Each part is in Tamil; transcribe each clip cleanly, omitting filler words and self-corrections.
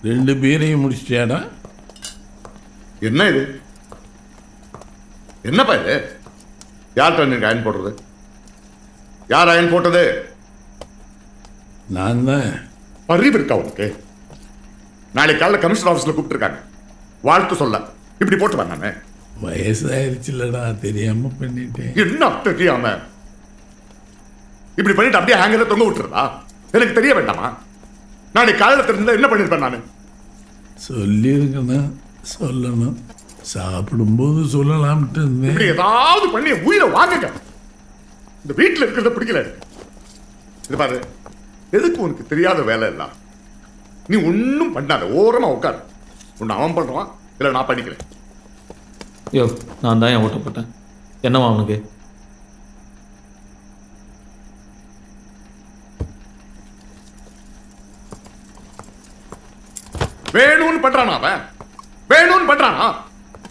2 பேரையும் முடிச்சிட்டியாடா? என்ன இது? என்னப்பா இது? யார்கிட்ட நீங்க அயன் போடுறது? யார் அயன் போட்டது? நான் தான். அறிவு இருக்கா உனக்கு? நாளைக்கு காலையில் கமிஷனர் ஆஃபீஸில் கூப்பிட்டுருக்காங்க வாழ்த்து சொல்ல. இப்படி போட்டு நானு வயசாயிருச்சுலடா, தெரியாம பண்ணிட்டேன். என்ன தெரியாம இப்படி பண்ணிட்டு அப்படியே ஹேங்கர்ல தொங்க விட்டுறதா? எனக்கு தெரிய வேண்டாமா? நாளைக்கு காலையில் தெரிஞ்சா என்ன பண்ணிருப்பேன் நானு? சொல்லியிருக்கணும், சொல்லணும். சாப்பிடும்போது சொல்லலாம்ட்டு இருந்தேன். இப்படி ஏதாவது பண்ணி உயிரை வாங்குங்க. இந்த வீட்டில் இருக்கிறத பிடிக்கல. இது பாரு, எதுக்கு உனக்கு தெரியாத வேலை எல்லாம்? நீ ஒன்றும் பண்ணாத, ஓரமா உட்காரு. ஒன்று அவன் பண்ணுவான், இல்லை நான் பண்ணிக்கிறேன். யோ, நான் தான் என் ஓட்டப்பட்டேன். என்னவா அவனுக்கு? வேணும்னு பண்றானா அவன்? வேணும்னு பண்றானா?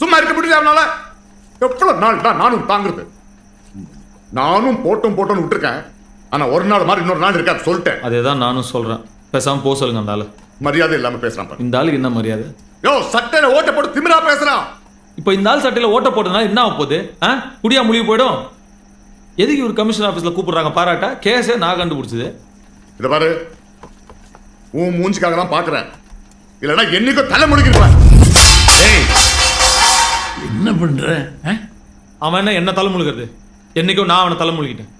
சும்மா இருக்க முடியல அவனால? எவ்வளவு நாள் தான் நானும் தாங்குறது? நானும் போட்டோன்னு விட்டுருக்கேன். ஆனா ஒரு நாள் மாதிரி இன்னொரு நாள் இருக்காது சொல்லிட்டேன். அதே தான் நானும் சொல்றேன். பேசாம போக சொல்லுங்க அந்த ஆளு. மரியாதை இல்லாம பேசுறான் பாரு. இந்த ஆளுக்கு என்ன மரியாதை? யோ, சட்டையில ஓட்ட போட்டு திமிரா பேசுறான். இப்போ இந்த ஆள் சட்டையில ஓட்ட போட்டதுனால என்ன ஆக போகுது? குடியா முழுகி போயிடும். எதுக்கு ஒரு கமிஷன் ஆஃபீஸில் கூப்பிடுறாங்க பாராட்டா? கேஸே நான் கண்டுபிடிச்சது. இதை பாரு, உன் மூஞ்சிக்காக தான் பாக்குறேன். இல்லைன்னா என்னைக்கும் தலை முடிக்கிறேன். என்ன பண்ற? அவன் என்ன தலை முழுகிறது? என்னைக்கும் நான் அவனை தலை முழுகிட்டேன்.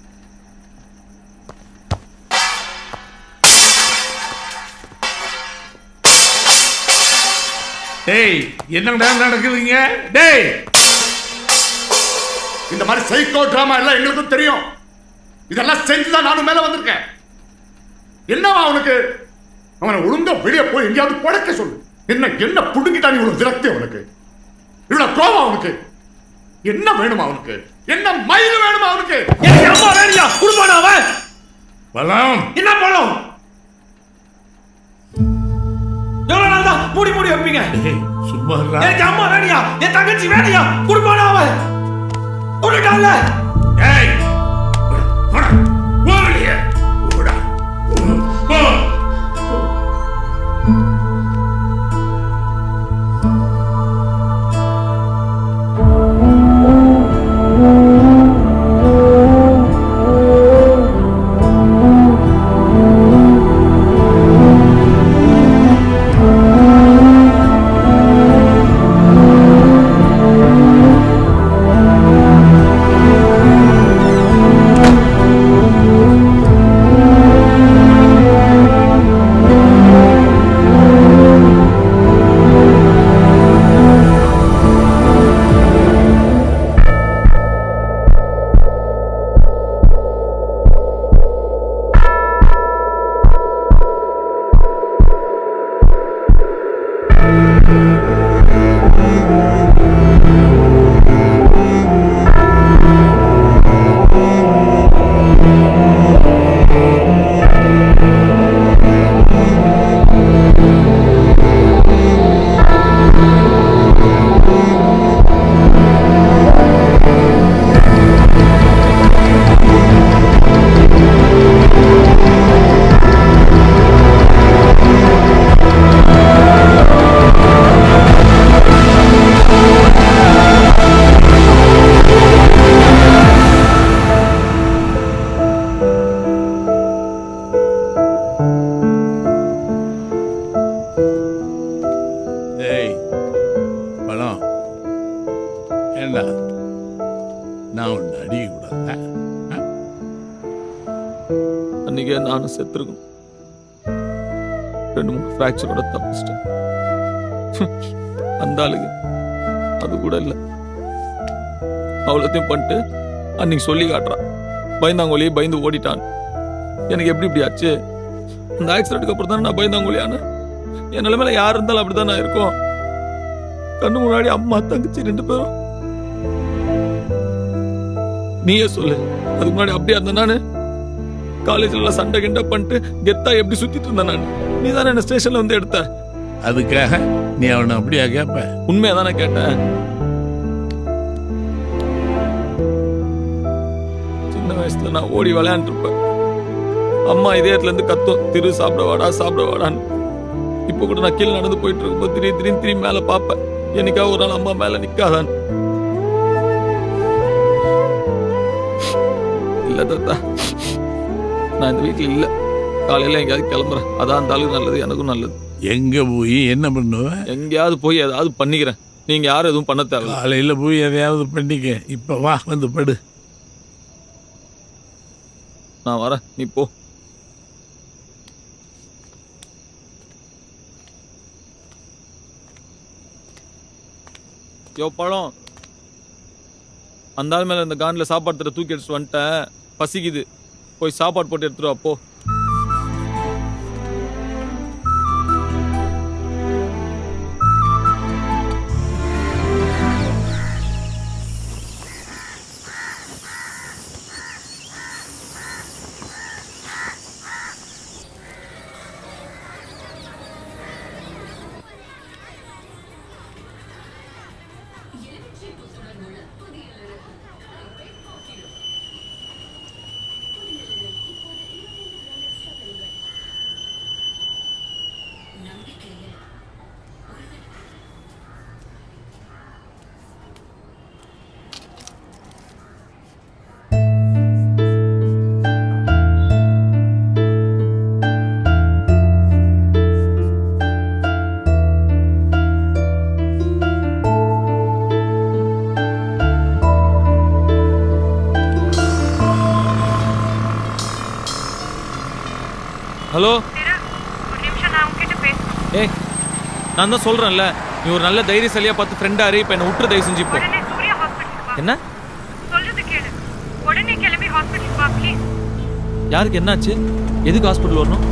டேய், என்னடா நடக்குதுங்க? டேய், இந்த மாதிரி சைக்கோ டிராமா எல்லாம் எங்களுக்கும் தெரியும். இதெல்லாம் செஞ்சுதான் நானும் மேல வந்திருக்கேன். என்னவா அவனுக்கு? அவனை ஒழுங்கா வெளியே போய் எங்கேயாவது பழக்க சொல்லு. என்ன புடுங்கிட்டான் இவ்வளவு விரக்தி அவனுக்கு? இவ்வளவு கோபம் அவனுக்கு? என்ன வேணுமா அவனுக்கு? என்ன மயில் வேணுமா அவனுக்கு? அம்மா வேணியா குடுப்பான அவன்? பலம் என்ன பழம்? எவ்வளவு நாள் தான் மூடி வைப்பீங்க? சும்மா எனக்கு அம்மா வேணியா, என் தங்கச்சி வேணியா குடுப்பான அவன்? உனக்கால ஏய், போடா போடா போடா போ. ஏண்டா, நான் உன்னை அடிக்க கூடாதா? அன்னைக்கே நானும் செத்துருக்கணும். 2-3 ஃப்ராக்சரோட தப்பிச்சிட்டேன். அந்த ஆளுக்கு அது கூட இல்லை. அவ்வளோத்தையும் பண்ணிட்டு அன்னைக்கு சொல்லி காட்டுறான், பயந்தாங்கோலியே பயந்து ஓடிட்டான். எனக்கு எப்படி இப்படி ஆச்சு? அந்த ஆக்சிடென்ட்டுக்கு அப்புறம் தானே நான் பயந்தாங்கோலியானு. என் நிலைமையில யார் இருந்தாலும் அப்படிதான் நான் இருக்கும். கண்ணு முன்னாடி அம்மா தங்கச்சி 2 பேரும். நீயே சொல்லு, அதுக்கு முன்னாடி அப்படியே இருந்தேன் நானு. காலேஜ்ல சண்டை கிண்டை பண்ணிட்டு கெத்தா எப்படி சுத்திட்டு இருந்தேன் நான். நீ தானே என்ன ஸ்டேஷன்ல வந்து எடுத்த. அதுக்காக நீ அவனை அப்படியா கேட்ப? உண்மையா தானே கேட்டேன். சின்ன வயசுல நான் ஓடி விளையாண்டு இருப்பேன். அம்மா இதயத்துல இருந்து கத்தும், திரு சாப்பிட வாடான்னு. இப்போ கூட நான் கீழே நடந்து போயிட்டு இருக்கும்போது திடீர்னு திரும்பி மேலே பார்ப்பேன், என்னைக்காவது ஒரு நாள் அம்மா மேலே நிற்காதான். இல்லை தாத்தா, நான் இந்த வீட்டில் இல்லை. காலையில் எங்கேயாவது கிளம்புறேன். அதான் அந்த ஆளுக்கு நல்லது, எனக்கும் நல்லது. எங்க போய் என்ன பண்ணுவ? எங்கேயாவது போய் ஏதாவது பண்ணிக்கிறேன். நீங்க யாரும் எதுவும் பண்ண தேவை. காலையில போய் எதையாவது பண்ணிக்க. இப்ப வா, வந்து படு. நான் வரேன், நீ போ. யோ பழம், அந்த ஆள் மேல இந்த கான்ல சாப்பாடு தர தூக்கி எடுத்துட்டு வந்துட்டேன். பசிக்குது, போய் சாப்பாடு போட்டு எடுத்துட்டு வா போ. ஹலோ, ஒரு நிமிஷம் நான் உங்ககிட்ட பேசணும். ஏய் நான் தான் சொல்றேன்ல, நீ ஒரு நல்ல தைரியசாலியா பார்த்து ஃப்ரெண்டாரு. இப்போ என்ன விட்டுரு, தயவு செஞ்சு இப்போ. உடனே சூர்யா ஹாஸ்பிட்டலுக்கு வா. என்ன சொல்றது கேளு. உடனே கிளம்பி ஹாஸ்பிட்டலுக்கு வா ப்ளீஸ். யாருக்கு என்னாச்சு? எதுக்கு ஹாஸ்பிட்டல் வரணும்?